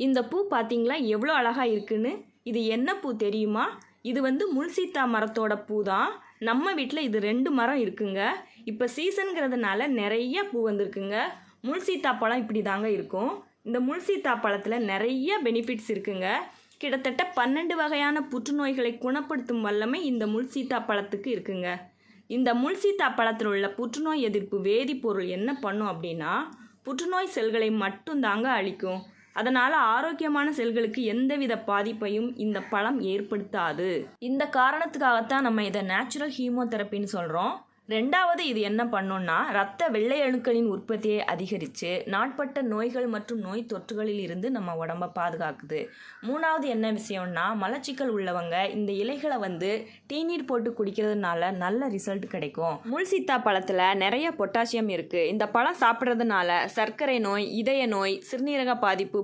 இந்த பூ பார்த்தீங்களா எவ்வளோ அழகாக இருக்குன்னு. இது என்ன பூ தெரியுமா? இது முல்சீத்தா மரத்தோட பூ தான். நம்ம வீட்டில் இது 2 மரம் இருக்குங்க. இப்போ சீசனுங்கிறதுனால நிறைய பூ வந்திருக்குங்க. முல்சீத்தா பழம் இப்படி தாங்க இருக்கும். இந்த முல்சீத்தா பழத்தில் நிறைய பெனிஃபிட்ஸ் இருக்குங்க. கிட்டத்தட்ட 12 வகையான புற்றுநோய்களை குணப்படுத்தும் வல்லமை இந்த முல்சீத்தா பழத்துக்கு இருக்குங்க. இந்த முல்சீத்தா பழத்தில் உள்ள புற்றுநோய் எதிர்ப்பு வேதிப்பொருள் என்ன பண்ணும் அப்படின்னா, புற்றுநோய் செல்களை மட்டும் தாங்க அழிக்கும். அதனால் ஆரோக்கியமான செல்களுக்கு எந்தவித பாதிப்பையும் இந்த பழம் ஏற்படுத்தாது. இந்த காரணத்துக்காகத்தான் நம்ம இதை நேச்சுரல் ஹீமோதெரப்பின்னு சொல்கிறோம். 2வது இது என்ன பண்ணுன்னா, இரத்த வெள்ளை அணுக்களின் உற்பத்தியை அதிகரித்து நாட்பட்ட நோய்கள் மற்றும் நோய் தொற்றுகளில் இருந்து நம்ம உடம்பை பாதுகாக்குது. 3வது என்ன விஷயம்னா, மலச்சிக்கல் உள்ளவங்க இந்த இலைகளை டீநீர் போட்டு குடிக்கிறதுனால நல்ல ரிசல்ட் கிடைக்கும். முல்சீத்தா பழத்தில் நிறைய பொட்டாசியம் இருக்குது. இந்த பழம் சாப்பிட்றதுனால சர்க்கரை நோய், இதய நோய், சிறுநீரக பாதிப்பு